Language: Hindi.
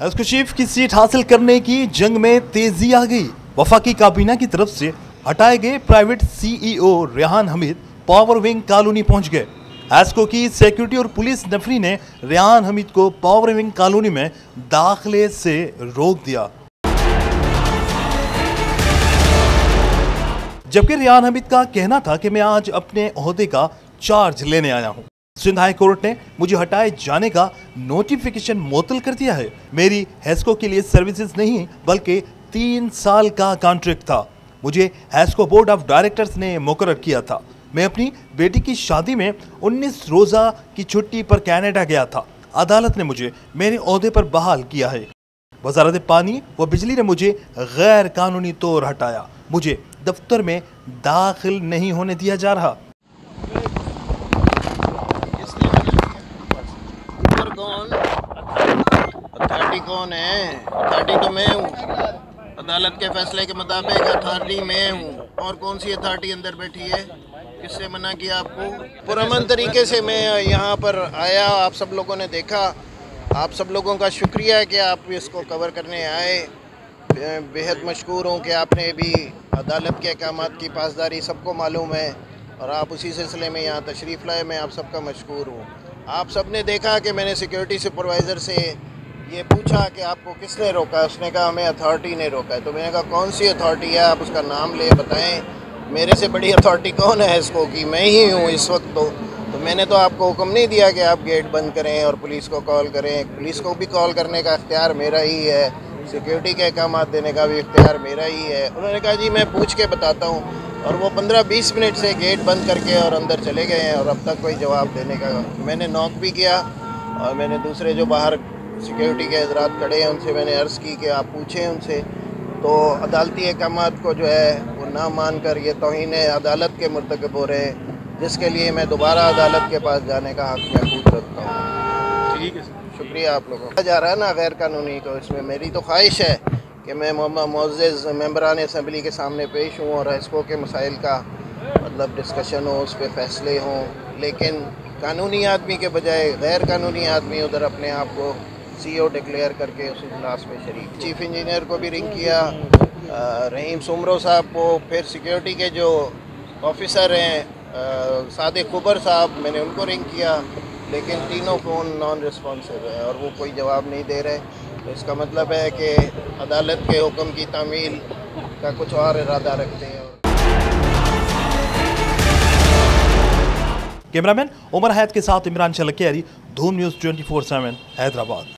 एसको चीफ की सीट हासिल करने की जंग में तेजी आ गई। वफाकी काबीना की तरफ से हटाए गए private CEO Rehan Hamid power wing colony पहुंच गए। एसको की सिक्योरिटी और पुलिस नफरी ने रेहान हमीद को पावर विंग कॉलोनी में दाखिले से रोक दिया, जबकि रेहान हमीद का कहना था कि मैं आज अपने ओहदे का चार्ज लेने आया हूं। सिंध हाई कोर्ट ने मुझे हटाए जाने का नोटिफिकेशन मुअत्तल कर दिया है। मेरी हेस्को के लिए सर्विसेज नहीं बल्कि 3 साल का कॉन्ट्रैक्ट था। मुझे हेस्को बोर्ड ऑफ डायरेक्टर्स ने मुकर्रर किया था। मैं अपनी बेटी की शादी में 19 रोजा की छुट्टी पर कनाडा गया था। अदालत ने मुझे मेरे ओहदे पर बहाल किया है। वजारत पानी व बिजली ने मुझे गैर कानूनी तौर हटाया। मुझे दफ्तर में दाखिल नहीं होने दिया जा रहा। अथॉरिटी कौन है? अथॉरिटी तो मैं हूँ। अदालत के फैसले के मुताबिक अथॉरिटी मैं हूँ। और कौन सी अथॉरिटी अंदर बैठी है? किससे मना किया आपको? पुरअमन तरीके से मैं यहाँ पर आया, आप सब लोगों ने देखा। आप सब लोगों का शुक्रिया है कि आप इसको कवर करने आए। बेहद मशकूर हूँ कि आपने भी अदालत के अहकामात की पासदारी सबको मालूम है और आप उसी सिलसिले में यहाँ तशरीफ़ लाए। मैं आप सबका मशकूर हूँ। आप सब ने देखा कि मैंने सिक्योरिटी सुपरवाइज़र से ये पूछा कि आपको किसने रोका है। उसने कहा हमें अथॉरिटी ने रोका है। तो मैंने कहा कौन सी अथॉरिटी है, आप उसका नाम ले बताएं। मेरे से बड़ी अथॉरिटी कौन है इसको कि मैं ही हूँ इस वक्त। तो मैंने तो आपको हुक्म नहीं दिया कि आप गेट बंद करें और पुलिस को कॉल करें। पुलिस को भी कॉल करने का इख्तियार मेरा ही है, सिक्योरिटी के अहकाम देने का भी इख्तियार मेरा ही है। उन्होंने कहा जी मैं पूछ के बताता हूँ। और वो 15-20 मिनट से गेट बंद करके और अंदर चले गए हैं और अब तक कोई जवाब देने का। मैंने नॉक भी किया और मैंने दूसरे जो बाहर सिक्योरिटी के हजरात खड़े हैं उनसे मैंने अर्ज़ की कि आप पूछें उनसे। तो अदालती अहकामात को जो है वो ना मान कर ये तौहीन अदालत के मुर्तकब हो रहे हैं, जिसके लिए मैं दोबारा अदालत के पास जाने का हक़ महफूज रखता हूँ। ठीक है सर, शुक्रिया आप लोगों का। जा रहा है ना गैर कानूनी को, इसमें मेरी तो ख्वाहिश है कि मैं मुअज़्ज़ज़ मेंबरान असम्बली के सामने पेश हूँ और एसको के मसाइल का मतलब डिस्कशन हो, उस पर फैसले हों। लेकिन कानूनी आदमी के बजाय गैर कानूनी आदमी उधर अपने आप को CEO डिक्लेयर करके उस इजलास में शरीक। चीफ इंजीनियर को भी रिंग किया, रहीम सुमरो साहब को, फिर सिक्योरिटी के जो ऑफिसर हैं सादिक कुबर साहब, मैंने उनको रिंग किया, लेकिन तीनों फ़ोन नॉन रिस्पॉन्सिव है और वो कोई जवाब नहीं दे रहे। तो इसका मतलब है कि अदालत के हुक्म की तामील का कुछ और इरादा रखते हैं। कैमरामैन उमर हैत के साथ इमरान शलकियारी, धूम न्यूज़ 24/7 हैदराबाद।